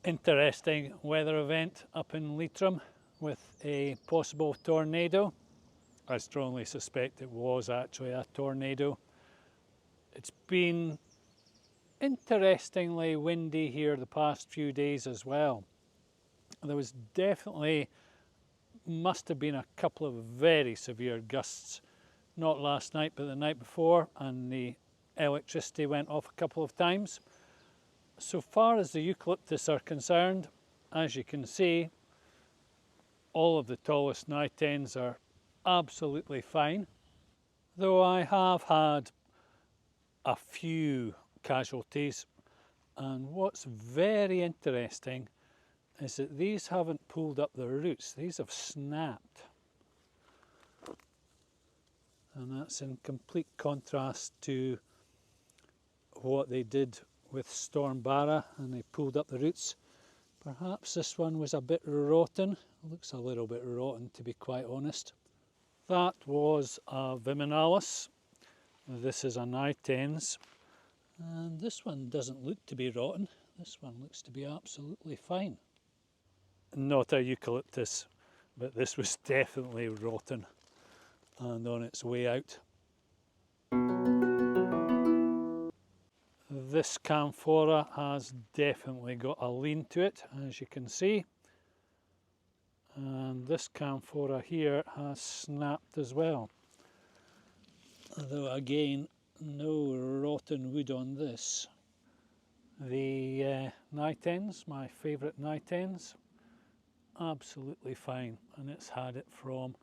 Interesting weather event up in Leitrim with a possible tornado. I strongly suspect it was actually a tornado. It's been interestingly windy here the past few days as well. There was definitely, must have been a couple of very severe gusts, not last night but the night before, and the electricity went off a couple of times. So far as the eucalyptus are concerned, as you can see, all of the tallest nitens are absolutely fine, though I have had a few casualties. And what's very interesting is that these haven't pulled up the roots, these have snapped. And that's in complete contrast to what they did with Storm Fergus, and they pulled up the roots. Perhaps this one was a bit rotten. It looks a little bit rotten, to be quite honest. That was a Viminalis. This is a nitens, and this one doesn't look to be rotten. This one looks to be absolutely fine. Not a eucalyptus, but this was definitely rotten and on its way out. This camphora has definitely got a lean to it, as you can see, and this camphora here has snapped as well, although again no rotten wood on this. The nitens, my favourite nitens, absolutely fine, and it's had it from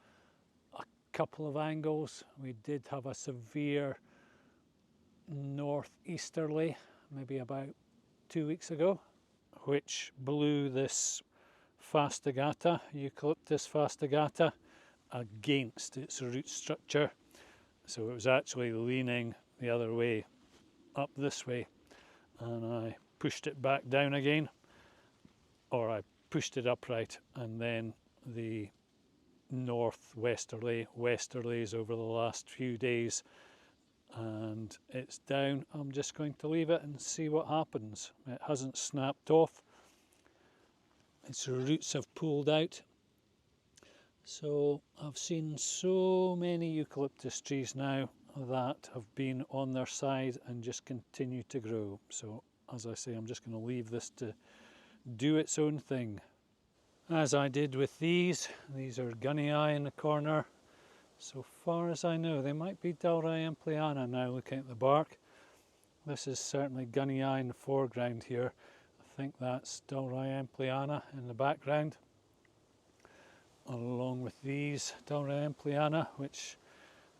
a couple of angles. We did have a severe northeasterly maybe about 2 weeks ago, which blew this fastigata, Eucalyptus fastigata, against its root structure. So it was actually leaning the other way, up this way, and I pushed it back down again, or I pushed it upright, and then the northwesterly, westerlies over the last few days, and it's down. I'm just going to leave it and see what happens. It hasn't snapped off, its roots have pulled out. So I've seen so many eucalyptus trees now that have been on their side and just continue to grow. So as I say, I'm just going to leave this to do its own thing. As I did with these are Gunnii in the corner. So far as I know, they might be Dalrai ampliana now, looking at the bark. This is certainly Gunnii in the foreground here. I think that's Dalrai ampliana in the background, along with these Dalrai ampliana, which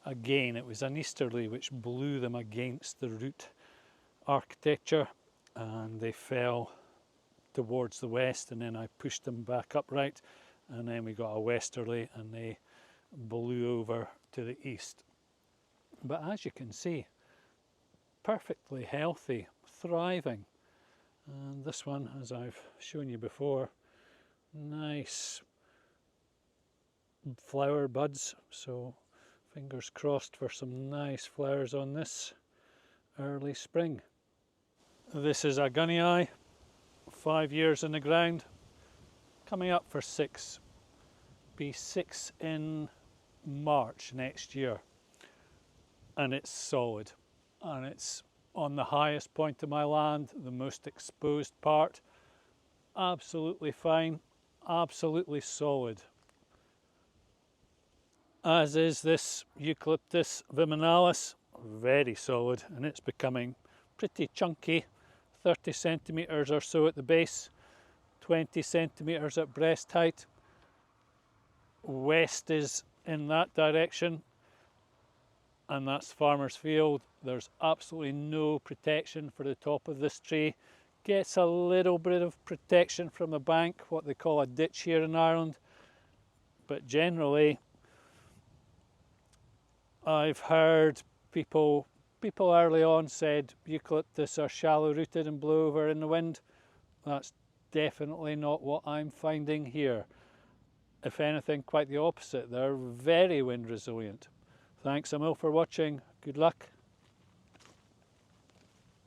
again, it was an easterly which blew them against the root architecture, and they fell towards the west, and then I pushed them back upright, and then we got a westerly and they blew over to the east. But as you can see, perfectly healthy, thriving. And this one, as I've shown you before, nice flower buds, so fingers crossed for some nice flowers on this early spring. This is a Gunnii, 5 years in the ground, coming up for 6. Be 6 in March next year, and it's solid, and it's on the highest point of my land, the most exposed part. Absolutely fine, absolutely solid. As is this Eucalyptus viminalis, very solid, and it's becoming pretty chunky, 30 centimetres or so at the base, 20 centimetres at breast height. West is in that direction, and that's farmer's field. There's absolutely no protection for the top of this tree. Gets a little bit of protection from the bank, what they call a ditch here in Ireland, but generally I've heard people early on said eucalyptus are shallow rooted and blow over in the wind. That's definitely not what I'm finding here. If anything, quite the opposite. They're very wind resilient. Thanks a mil for watching. Good luck.